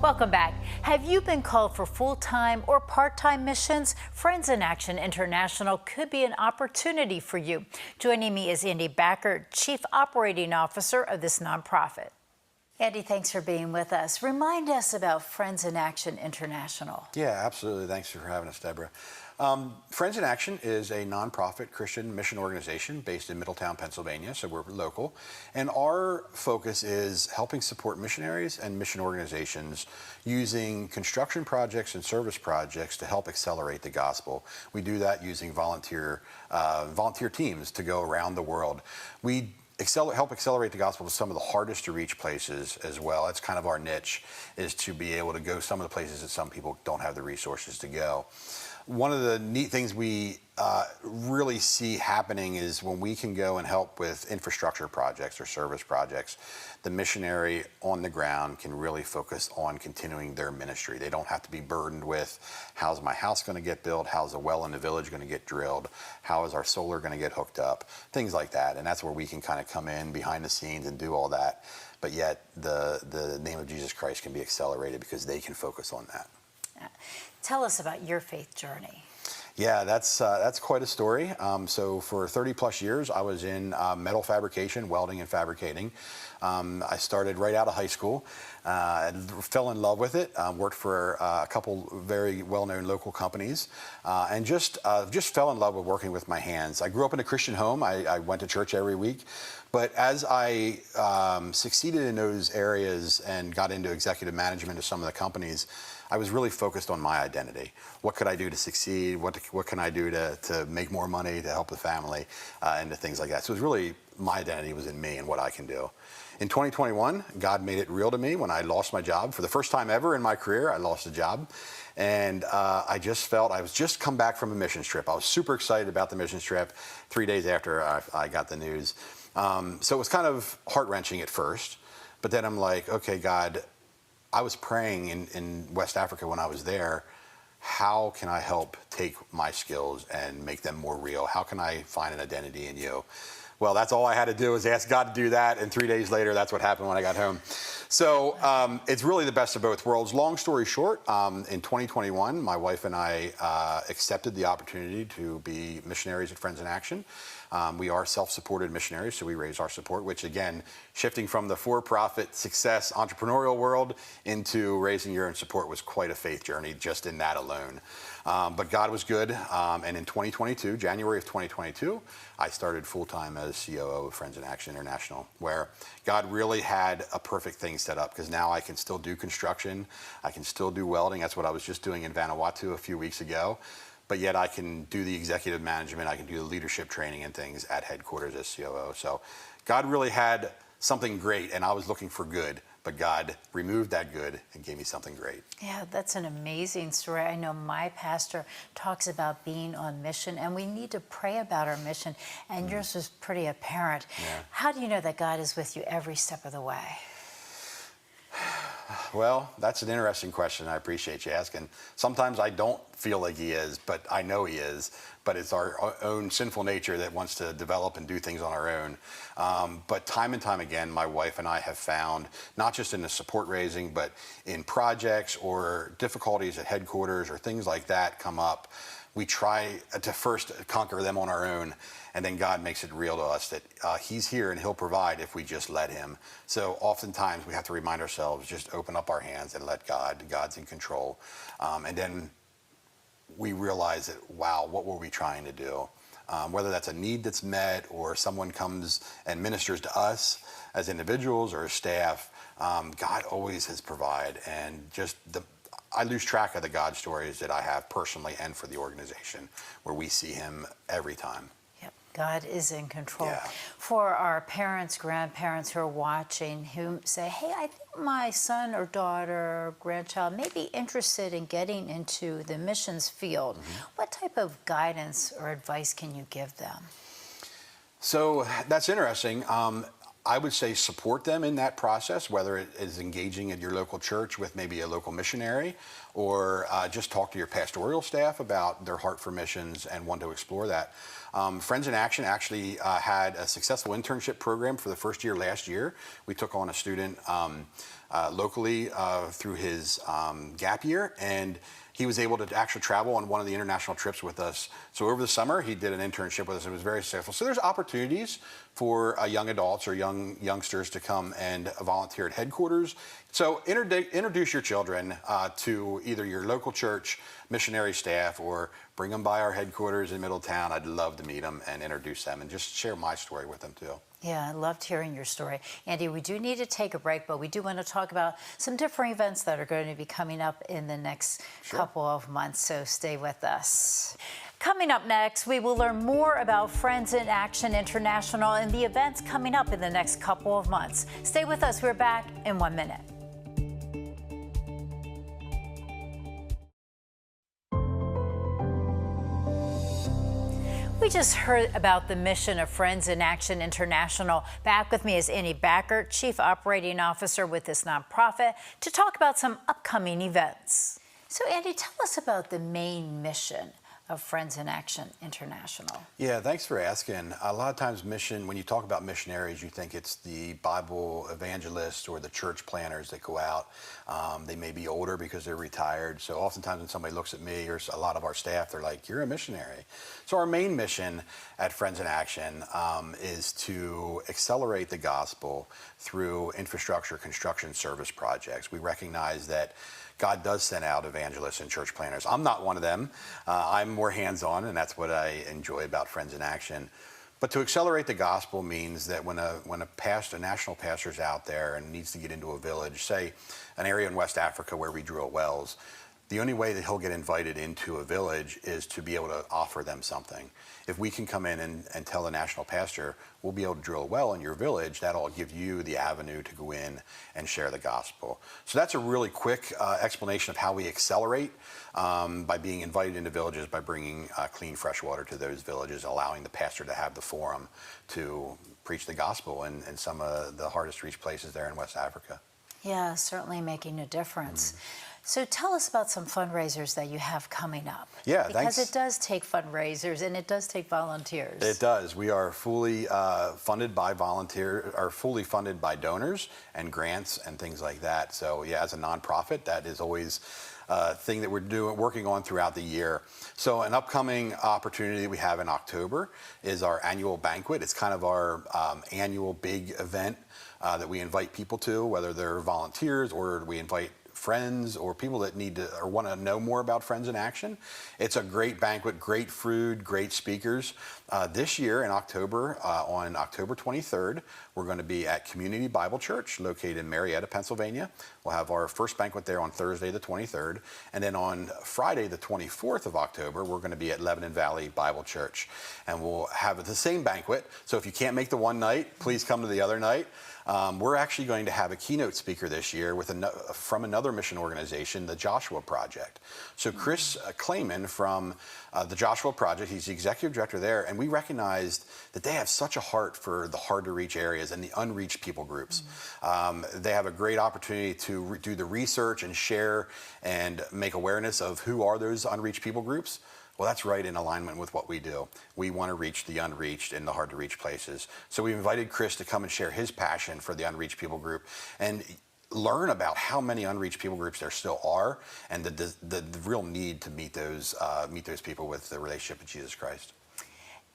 Welcome back. Have you been called for full-time or part-time missions? Friends in Action International could be an opportunity for you. Joining me is Andy Backer, Chief Operating Officer of this nonprofit. Andy, thanks for being with us. Remind us about Friends in Action International. Yeah, absolutely. Thanks for having us, Deborah. Friends in Action is a nonprofit Christian mission organization based in Middletown, Pennsylvania, so we're local. And our focus is helping support missionaries and mission organizations using construction projects and service projects to help accelerate the gospel. We do that using volunteer teams to go around the world. We help accelerate the gospel to some of the hardest to reach places as well. That's kind of our niche, is to be able to go some of the places that some people don't have the resources to go. One of the neat things we really see happening is when we can go and help with infrastructure projects or service projects, the missionary on the ground can really focus on continuing their ministry. They don't have to be burdened with, how's my house going to get built? How's the well in the village going to get drilled? How is our solar going to get hooked up? Things like that. And that's where we can kind of come in behind the scenes and do all that. But yet the name of Jesus Christ can be accelerated because they can focus on that. Tell us about your faith journey. Yeah, that's quite a story. So for 30 plus years, I was in metal fabrication, welding and fabricating. I started right out of high school, fell in love with it, worked for a couple very well-known local companies, and just fell in love with working with my hands. I grew up in a Christian home. I went to church every week. But as I succeeded in those areas and got into executive management of some of the companies, I was really focused on my identity. What could I do to succeed? What can I do to make more money, to help the family, and to things like that. So it was really, my identity was in me and what I can do. In 2021, God made it real to me when I lost my job. For the first time ever in my career, I lost a job. And I just felt, I was just come back from a missions trip. I was super excited about the missions trip 3 days after I got the news. So it was kind of heart-wrenching at first. But then I'm like, okay, God, I was praying in West Africa when I was there, how can I help take my skills and make them more real? How can I find an identity in you? Well, that's all I had to do was ask God to do that, and 3 days later, that's what happened when I got home. So it's really the best of both worlds. Long story short, in 2021, my wife and I accepted the opportunity to be missionaries at Friends in Action. We are self-supported missionaries, so we raise our support, which again, shifting from the for-profit success entrepreneurial world into raising your own support was quite a faith journey just in that alone. But God was good, and in 2022, January of 2022, I started full-time as COO of Friends in Action International, where God really had a perfect thing set up, because now I can still do construction, I can still do welding. That's what I was just doing in Vanuatu a few weeks ago. But yet I can do the executive management, I can do the leadership training and things at headquarters as COO. So God really had something great, and I was looking for good, but God removed that good and gave me something great. Yeah, that's an amazing story. I know my pastor talks about being on mission, and we need to pray about our mission, and yours was pretty apparent. Yeah. How do you know that God is with you every step of the way? Well, that's an interesting question. I appreciate you asking. Sometimes I don't feel like he is, but I know he is. But it's our own sinful nature that wants to develop and do things on our own. But time and time again, my wife and I have found, not just in the support raising, but in projects or difficulties at headquarters or things like that come up, we try to first conquer them on our own, and then God makes it real to us that he's here and he'll provide if we just let him. So oftentimes we have to remind ourselves, just open up our hands and let God. God's in control. And then we realize that, wow, what were we trying to do? Whether that's a need that's met or someone comes and ministers to us as individuals or as staff, God always has provided. And I lose track of the God stories that I have personally and for the organization, where we see him every time. Yep, God is in control. Yeah. For our parents, grandparents who are watching, who say, hey, I think my son or daughter or grandchild may be interested in getting into the missions field. What type of guidance or advice can you give them? So that's interesting. I would say support them in that process, whether it is engaging at your local church with maybe a local missionary, or just talk to your pastoral staff about their heart for missions and want to explore that. Friends in Action actually had a successful internship program for the first year last year. We took on a student locally through his gap year, and he was able to actually travel on one of the international trips with us. So over the summer, he did an internship with us. It was very successful. So there's opportunities for young adults or youngsters to come and volunteer at headquarters. So introduce your children to either your local church, missionary staff, or bring them by our headquarters in Middletown. I'd love to meet them and introduce them and just share my story with them too. Yeah, I loved hearing your story. Andy, we do need to take a break, but we do want to talk about some different events that are going to be coming up in the next couple of months, so stay with us. Coming up next, we will learn more about Friends in Action International and the events coming up in the next couple of months. Stay with us. We're back in 1 minute. We just heard about the mission of Friends in Action International. Back with me is Andy Backer, Chief Operating Officer with this nonprofit, to talk about some upcoming events. So Andy, tell us about the main mission of Friends in Action International. Yeah, thanks for asking. A lot of times when you talk about missionaries, you think it's the Bible evangelists or the church planners that go out. They may be older because they're retired. So oftentimes when somebody looks at me or a lot of our staff, they're like, you're a missionary. So our main mission at Friends in Action is to accelerate the gospel through infrastructure construction service projects. We recognize that God does send out evangelists and church planners. I'm not one of them. I'm more hands-on, and that's what I enjoy about Friends in Action. But to accelerate the gospel means that when a national pastor's out there and needs to get into a village, say an area in West Africa where we drill wells, the only way that he'll get invited into a village is to be able to offer them something. If we can come in and tell the national pastor, we'll be able to drill a well in your village, that'll give you the avenue to go in and share the gospel. So that's a really quick explanation of how we accelerate by being invited into villages, by bringing clean, fresh water to those villages, allowing the pastor to have the forum to preach the gospel in some of the hardest reached places there in West Africa. Yeah, certainly making a difference. So tell us about some fundraisers that you have coming up. Yeah, because it does take fundraisers and it does take volunteers. It does. We are fully funded by fully funded by donors and grants and things like that. So yeah, as a nonprofit, that is always a thing that we're working on throughout the year. So an upcoming opportunity we have in October is our annual banquet. It's kind of our annual big event that we invite people to, whether they're volunteers or we invite friends or people that need to or want to know more about Friends in Action. It's a great banquet, great food, great speakers. This year in October, on October 23rd, we're going to be at Community Bible Church located in Marietta, Pennsylvania. We'll have our first banquet there on Thursday the 23rd. And then on Friday the 24th of October, we're going to be at Lebanon Valley Bible Church. And we'll have the same banquet. So if you can't make the one night, please come to the other night. We're actually going to have a keynote speaker this year from another mission organization, the Joshua Project. So Chris Clayman from the Joshua Project, he's the executive director there, and we recognized that they have such a heart for the hard-to-reach areas and the unreached people groups. They have a great opportunity to do the research and share and make awareness of who are those unreached people groups. Well, that's right in alignment with what we do. We want to reach the unreached in the hard-to-reach places. So we invited Chris to come and share his passion for the unreached people group and learn about how many unreached people groups there still are and the real need to meet those people with the relationship with Jesus Christ.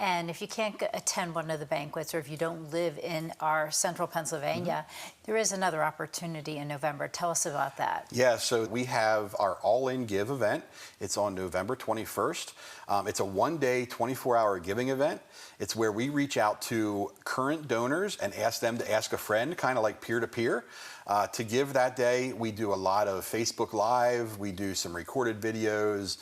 And if you can't attend one of the banquets or if you don't live in our central Pennsylvania, there is another opportunity in November. Tell us about that. Yeah, so we have our All In Give event. It's on November 21st. It's a one-day, 24-hour giving event. It's where we reach out to current donors and ask them to ask a friend, kind of like peer-to-peer. To give that day, we do a lot of Facebook Live. We do some recorded videos.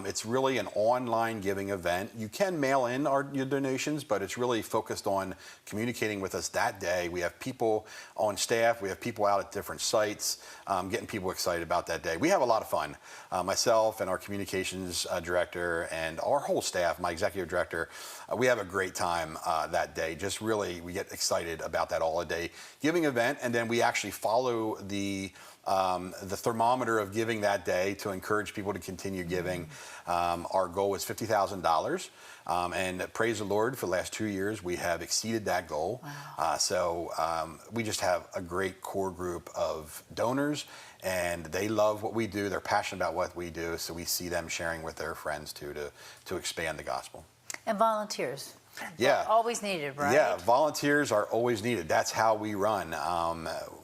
It's really an online giving event. You can mail in your donations, but it's really focused on communicating with us that day. We have people on staff, we have people out at different sites, getting people excited about that day. We have a lot of fun. Myself and our communications director and our whole staff, my executive director, we have a great time that day. Just really, we get excited about that all-day giving event, and then we actually follow the thermometer of giving that day to encourage people to continue giving. Our goal is $50,000, and praise the Lord, for the last 2 years we have exceeded that goal. Wow. We just have a great core group of donors, and they love what we do. They're passionate about what we do, so we see them sharing with their friends too, to expand the gospel. And volunteers. Yeah. Always needed, right? Yeah, volunteers are always needed. That's how we run.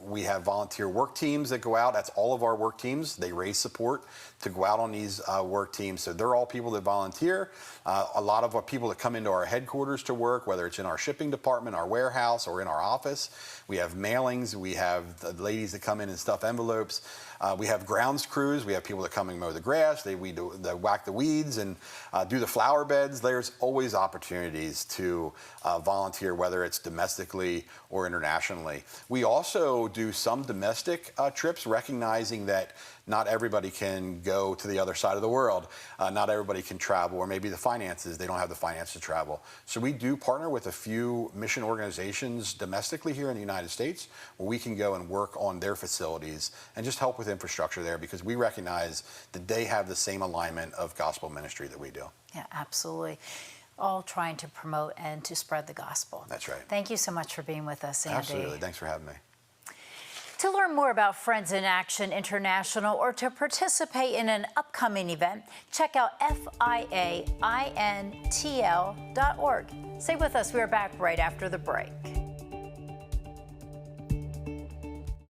We have volunteer work teams that go out. That's all of our work teams. They raise support to go out on these work teams. So they're all people that volunteer. A lot of our people that come into our headquarters to work, whether it's in our shipping department, our warehouse, or in our office. We have mailings. We have the ladies that come in and stuff envelopes. We have grounds crews. We have people that come and mow the grass. They whack the weeds and do the flower beds. There's always opportunities to volunteer, whether it's domestically or internationally. We also do some domestic trips, recognizing that not everybody can go to the other side of the world. Not everybody can travel, or maybe the finances, they don't have the finance to travel. So we do partner with a few mission organizations domestically here in the United States, where we can go and work on their facilities and just help with infrastructure there, because we recognize that they have the same alignment of gospel ministry that we do. Yeah, absolutely. All trying to promote and to spread the gospel. That's right. Thank you so much for being with us, Andy. Absolutely. Thanks for having me. To learn more about Friends in Action International or to participate in an upcoming event, check out FIAINTL.org. Stay with us. We are back right after the break.